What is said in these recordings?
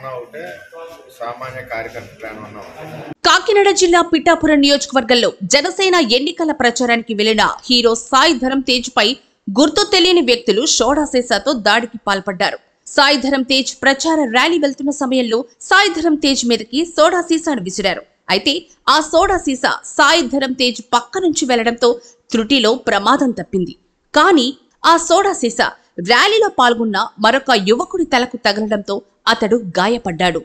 అన్నా ఒకటే, సామాన్య కార్యకర్త ప్రాణం అన్నా ఒకటే. కాకినాడ జిల్లా పిఠాపురం నియోజకవర్గంలో జనసేన ఎన్నికల ప్రచారానికి వెళ్లిన హీరో సాయి ధరమ్ తేజ్ పై గుర్తు తెలియని వ్యక్తులు సోడా సీసాతో దాడికి పాల్పడ్డారు. సాయి ధరమ్ తేజ్ ప్రచార ర్యాలీ వెళ్తున్న సమయంలో సాయి ధరమ్ తేజ్ మీదకి సోడా సీసాను విసిరారు. అయితే ఆ సోడా సీసా సాయి ధరమ్ తేజ్ పక్క నుంచి వెళ్లడంతో త్రుటిలో ప్రమాదం తప్పింది. కానీ ఆ సోడా సీసా ర్యాలీలో పాల్గొన్న మరొక యువకుడి తలకు తగలడంతో అతడు గాయపడ్డాడు.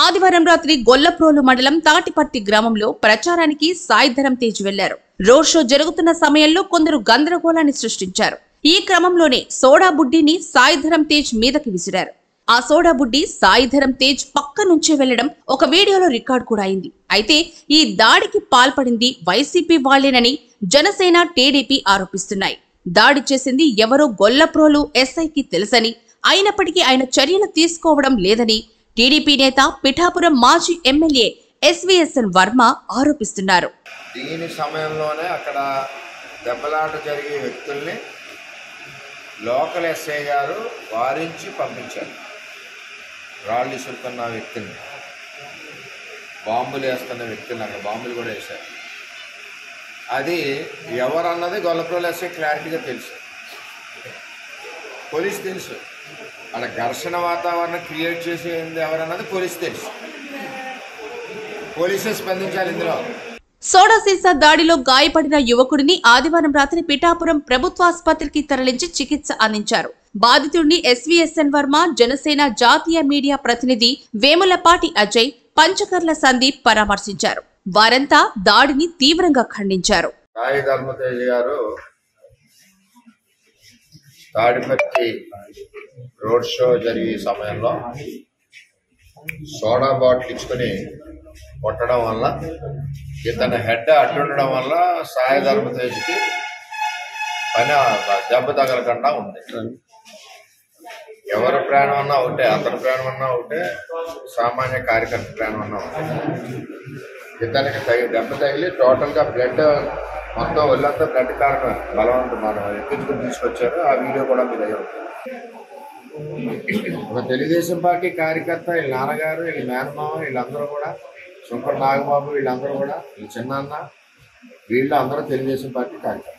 ఆదివారం రాత్రి గొల్లప్రోలు మండలం తాటిపర్తి గ్రామంలో ప్రచారానికి సాయి ధరమ్ తేజ్ వెళ్లారు. రోడ్ షో జరుగుతున్న సమయంలో కొందరు గందరగోళాన్ని సృష్టించారు. ఈ క్రమంలోనే సోడా బుడ్డిని సాయి ధరమ్ తేజ్ మీదకి విసిరారు. ఆ సోడా బుడ్డి సాయి ధరమ్ తేజ్ పక్క నుంచే వెళ్లడం ఒక వీడియోలో రికార్డు కూడా అయింది. అయితే ఈ దాడికి పాల్పడింది వైసీపీ వాళ్లేనని జనసేన, టీడీపీ ఆరోపిస్తున్నాయి. దాడి చేసింది ఎవరో గొల్లప్రోలు ఎస్ఐకి తెలుసని, అయినప్పటికీ ఆయన చర్యలు తీసుకోవడం లేదని టీడీపీ నేత పిఠాపురం మాజీ ఎమ్మెల్యే ఎస్వీఎస్ఎన్ వర్మ ఆరోపిస్తున్నారు. దీని సమయంలోనే అక్కడ దెబ్బలాట జరిగే వ్యక్తుల్ని లోకల్ ఎస్ఐ గారు వారించి పంపించారు. రాళ్ళు ఇసురుతున్న వ్యక్తిని, బాంబులు వేస్తున్న వ్యక్తిని, అక్కడ బాంబులు కూడా వేశారు. అది ఎవరన్నది గొల్లప్రోలు ఎస్ఐ క్లారిటీగా తెలుసు, పోలీసు తెలుసు. అక్కడ ఘర్షణ వాతావరణం క్రియేట్ చేసేది ఎవరన్నది పోలీసు తెలుసు. పోలీసే స్పందించాలి ఇందులో. సోడా సీసా దాడిలో గాయపడిన యువకుడిని ఆదివారం రాత్రి పిఠాపురం ప్రభుత్వాసుపత్రికి తరలించి చికిత్స అందించారు. బాధితుడిని ఎస్వీఎస్ఎన్ వర్మ, జనసేన జాతీయ మీడియా ప్రతినిధి వేములపాటి అజయ్, పంచకర్ల సందీప్ పరామర్శించారు. వారంతా దాడిని తీవ్రంగా ఖండించారు. సాయి ధరమ్ తేజ్ గారు తాడిపత్రి రోడ్ షో జరిగే సమయంలో సోడా బాటిల్ ఇచ్చుకొని కొట్టడం వల్ల, ఇతని హెడ్ అడ్డుండడం వల్ల సాయి ధరమ్ తేజ్కి పని దెబ్బ తగలకుండా ఉంది. ఎవరి ప్రాణం అన్నా ఒకటే, అతని ప్రాణం అన్నా ఒకటే, సామాన్య కార్యకర్త ప్రాణం అన్నా ఒకటే. ఇతనికి దెబ్బ తగిలి టోటల్గా బ్లడ్ మొత్తం ఒళ్ళంతా బ్లడ్ కారణం బలవంతం మనం ఎక్కించుకుని తీసుకొచ్చారు. ఆ వీడియో కూడా మీరు అయ్యి ఉంటుంది. ఒక తెలుగుదేశం పార్టీ కార్యకర్త, వీళ్ళ నాన్నగారు, వీళ్ళ మేనమామ, వీళ్ళందరూ కూడా, శంకర్ నాగబాబు, వీళ్ళందరూ కూడా, వీళ్ళ చిన్నాన్న, వీళ్ళు అందరూ తెలుగుదేశం పార్టీ కార్యకర్త.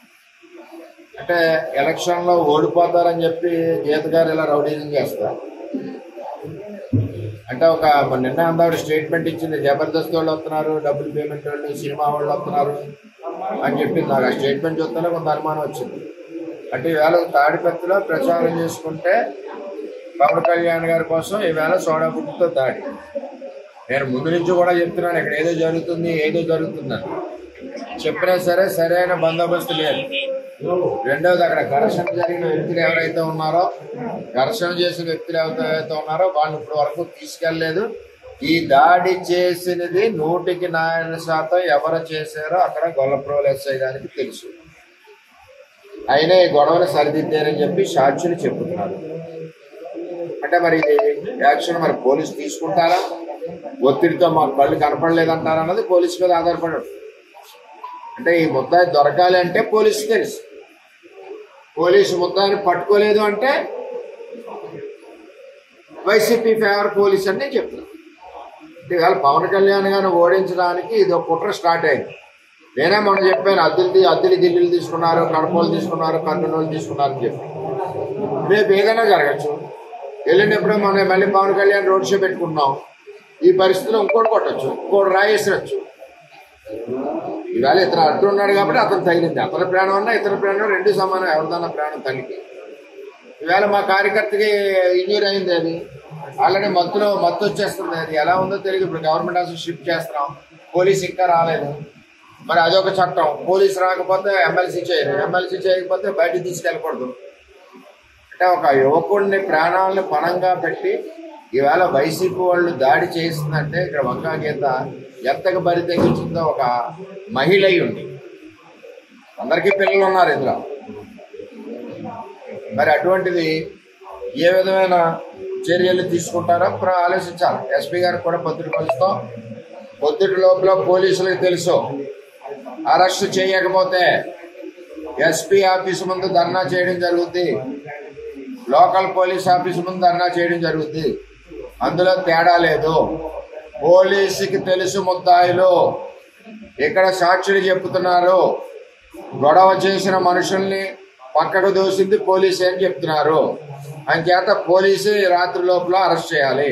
అంటే ఎలక్షన్లో ఓడిపోతారని చెప్పి గీత గారు ఇలా రౌడీజం చేస్తారు. అంటే ఒక నిన్న అందరూ స్టేట్మెంట్ ఇచ్చింది, జబర్దస్త్ వాళ్ళు వస్తున్నారు, డబ్బులు పేమెంట్ వాళ్ళు, సినిమా వాళ్ళు వస్తున్నారు అని చెప్పింది. నాకు ఆ స్టేట్మెంట్ చూస్తేనే కొంత అనుమానం వచ్చింది. అంటే ఈవేళ తాడిపత్రిలో ప్రచారం చేసుకుంటే పవన్ కళ్యాణ్ గారి కోసం ఈవేళ సోడా బుడ్డితో దాడి. నేను ముందు నుంచి కూడా చెప్తున్నాను, ఇక్కడ ఏదో జరుగుతుందని చెప్పినా సరే సరైన బందోబస్తు లేదు. రెండవది, అక్కడ ఘర్షణ జరిగిన వ్యక్తులు ఎవరైతే ఉన్నారో, ఘర్షణ చేసిన వ్యక్తులు ఎవరైతే ఉన్నారో వాళ్ళు ఇప్పుడు వరకు తీసుకెళ్లలేదు. ఈ దాడి చేసినది 100% ఎవరు చేశారో అక్కడ గొల్లప్రోలు ఎస్ఐ గారికి తెలుసు. అయినా ఈ గొడవలు సరిదిద్దారని చెప్పి సాక్షులు చెప్తున్నారు. అంటే మరి ఇది యాక్షన్ మరి పోలీసు తీసుకుంటారా, ఒత్తిడితో మాకు కళ్ళు కనపడలేదంటారా అన్నది పోలీసు మీద ఆధారపడదు. అంటే ఈ ముద్దాయి దొరకాలి అంటే పోలీసు తెలుసు, పోలీసు ముద్దాయిని పట్టుకోలేదు అంటే వైసీపీ ఫేవర్ పోలీస్ అని నేను చెప్తున్నాను. ఇవాళ పవన్ కళ్యాణ్ గారిని ఓడించడానికి ఇది ఒక కుట్ర స్టార్ట్ అయింది. నేనే మొన్న చెప్పాను, అద్దెలు ఢిల్లీలు తీసుకున్నారు, కడపలు తీసుకున్నారు, కర్నూలు తీసుకున్నారు అని చెప్పి. రేపు ఏదైనా జరగచ్చు. వెళ్ళినప్పుడే మనం మళ్ళీ పవన్ కళ్యాణ్ రోడ్ షో పెట్టుకున్నాం. ఈ పరిస్థితిలో ఇంకోటి కొట్టచ్చు, ఇంకోటి రాయేసరచ్చు. ఇవాళ ఇతను అడ్డు ఉన్నాడు కాబట్టి అతను తగిలింది. అతని ప్రాణం అన్నా ఇతర ప్రాణం రెండు సమానం. ఎవరిదన్నా ప్రాణం తల్లికి. ఇవాళ మా కార్యకర్తకి ఇంజూరీ అయింది. అది ఆల్రెడీ మత్తు వచ్చేస్తుంది. అది ఎలా ఉందో తెలియదు. ఇప్పుడు గవర్నమెంట్ హాస్పిటల్ షిఫ్ట్ చేస్తున్నాం, పోలీసు ఇంకా రాలేదు. మరి అదొక చట్టం. పోలీసు రాకపోతే ఎమ్మెల్సీ చేయరు, ఎమ్మెల్సీ చేయకపోతే బయటకు తీసుకెళ్ళకూడదు. అంటే ఒక యువకుడిని ప్రాణాలను పణంగా పెట్టి ఈవేళ వైసీపీ వాళ్ళు దాడి చేస్తుందంటే ఇక్కడ వంకా గీత ఎంతకు బరి తెగించిందో ఒక మహిళ ఉంది. అందరికీ పిల్లలు ఉన్నారు ఇందులో. మరి అటువంటిది ఏ విధమైన చర్యలు తీసుకుంటారో ఆలోచించాలి. ఎస్పీ గారికి కూడా పొద్దుటి కలుస్తాం. పొద్దుటి లోపల పోలీసులకు తెలుసు, అరెస్టు చేయకపోతే ఎస్పీ ఆఫీస్ ముందు ధర్నా చేయడం జరుగుద్ది, లోకల్ పోలీస్ ఆఫీస్ ముందు ధర్నా చేయడం జరుగుద్ది. అందులో తేడా లేదు. పోలీసుకి తెలుసు ముద్దాయిలు, ఇక్కడ సాక్షులు చెప్తున్నారు గొడవ చేసిన మనుషుల్ని పక్కకు దోసింది పోలీసు అని చెప్తున్నారు. అంచేత పోలీసు రాత్రి లోపల అరెస్ట్ చేయాలి.